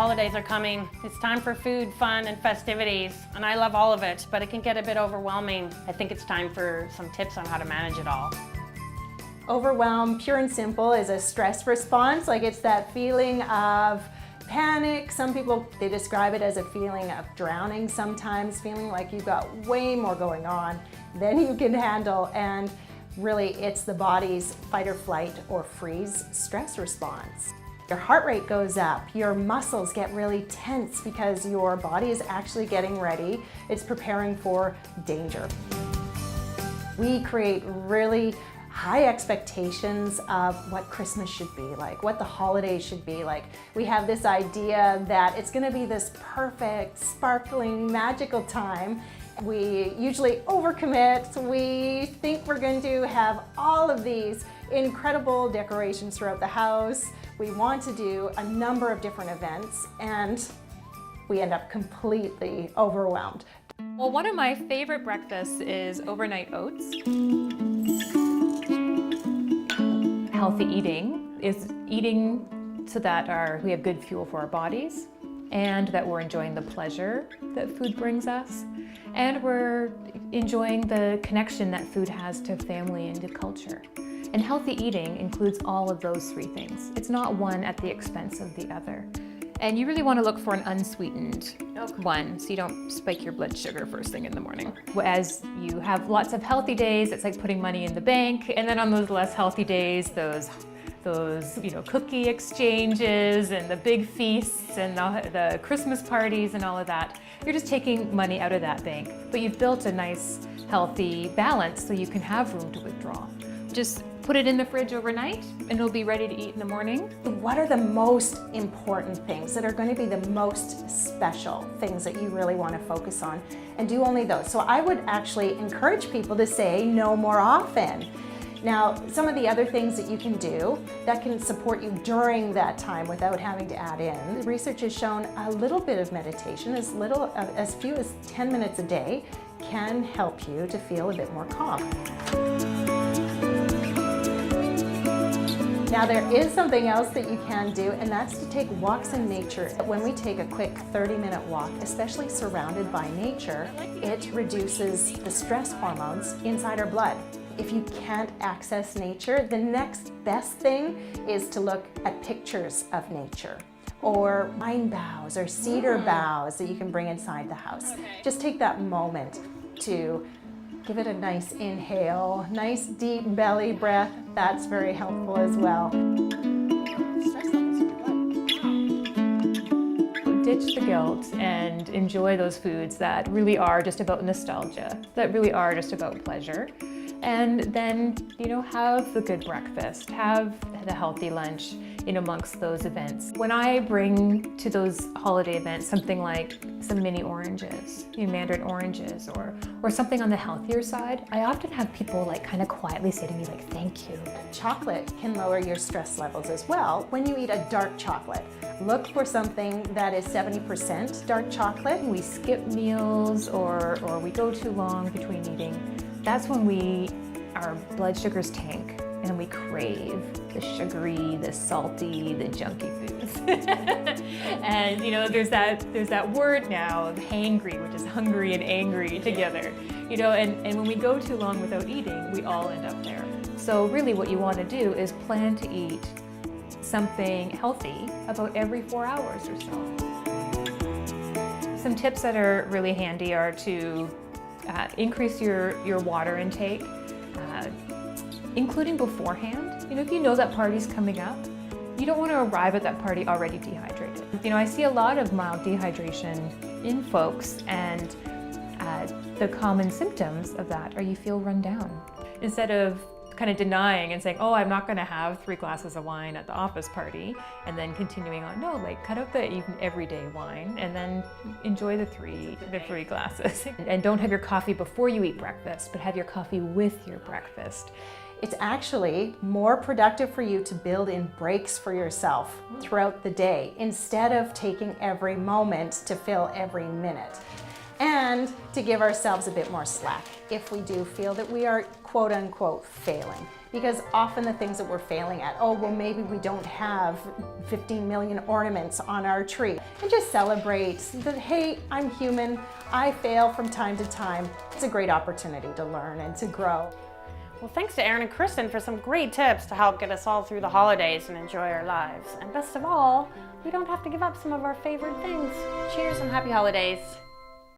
holidays are coming. It's time for food, fun, and festivities, and I love all of it, but it can get a bit overwhelming. I think it's time for some tips on how to manage it all. Overwhelm, pure and simple, is a stress response. Like, it's that feeling of panic. Some people, they describe it as a feeling of drowning sometimes, feeling like you've got way more going on than you can handle. And really, it's the body's fight or flight or freeze stress response. Your heart rate goes up, your muscles get really tense because your body is actually getting ready. It's preparing for danger. We create really high expectations of what Christmas should be like, what the holidays should be like. We have this idea that it's going to be this perfect, sparkling, magical time. We usually overcommit. We think we're going to have all of these incredible decorations throughout the house. We want to do a number of different events, and we end up completely overwhelmed. Well, one of my favorite breakfasts is overnight oats. Healthy eating is eating so that we have good fuel for our bodies, and that we're enjoying the pleasure that food brings us, and we're enjoying the connection that food has to family and to culture. And healthy eating includes all of those three things. It's not one at the expense of the other. And you really want to look for an unsweetened one, so you don't spike your blood sugar first thing in the morning. As you have lots of healthy days, it's like putting money in the bank, and then on those less healthy days, those cookie exchanges and the big feasts and the Christmas parties and all of that, you're just taking money out of that bank. But you've built a nice, healthy balance so you can have room to withdraw. Just put it in the fridge overnight and it'll be ready to eat in the morning. What are the most important things that are going to be the most special things that you really want to focus on, and do only those? So I would actually encourage people to say no more often. Now, some of the other things that you can do that can support you during that time without having to add in, research has shown a little bit of meditation, as few as 10 minutes a day, can help you to feel a bit more calm. Now, there is something else that you can do, and that's to take walks in nature. When we take a quick 30-minute walk, especially surrounded by nature, it reduces the stress hormones inside our blood. If you can't access nature, the next best thing is to look at pictures of nature, or pine boughs or cedar boughs that you can bring inside the house. Just take that moment to give it a nice inhale, nice deep belly breath. That's very helpful as well. Ditch the guilt and enjoy those foods that really are just about nostalgia, that really are just about pleasure. And then, have the good breakfast, have the healthy lunch in amongst those events. When I bring to those holiday events something like some mini oranges, mandarin oranges, or something on the healthier side, I often have people kind of quietly say to me thank you. Chocolate can lower your stress levels as well. When you eat a dark chocolate, look for something that is 70% dark chocolate. We skip meals or we go too long between eating. That's when our blood sugars tank and we crave the sugary, the salty, the junky foods. And there's that word now of hangry, which is hungry and angry together. And when we go too long without eating, we all end up there. So really what you want to do is plan to eat something healthy about every 4 hours or so. Some tips that are really handy are to increase your water intake, including beforehand. If you know that party's coming up, you don't want to arrive at that party already dehydrated. I see a lot of mild dehydration in folks, and the common symptoms of that are you feel run down. Instead of kind of denying and saying, oh, I'm not going to have 3 glasses of wine at the office party, and then continuing on, no, cut out the even everyday wine and then enjoy the three glasses. And don't have your coffee before you eat breakfast, but have your coffee with your breakfast. It's actually more productive for you to build in breaks for yourself throughout the day instead of taking every moment to fill every minute. And to give ourselves a bit more slack if we do feel that we are quote unquote failing. because often the things that we're failing at, oh, well, maybe we don't have 15 million ornaments on our tree. And just celebrate that, hey, I'm human, I fail from time to time. It's a great opportunity to learn and to grow. Well, thanks to Erin and Kristen for some great tips to help get us all through the holidays and enjoy our lives. And best of all, we don't have to give up some of our favorite things. Cheers and happy holidays.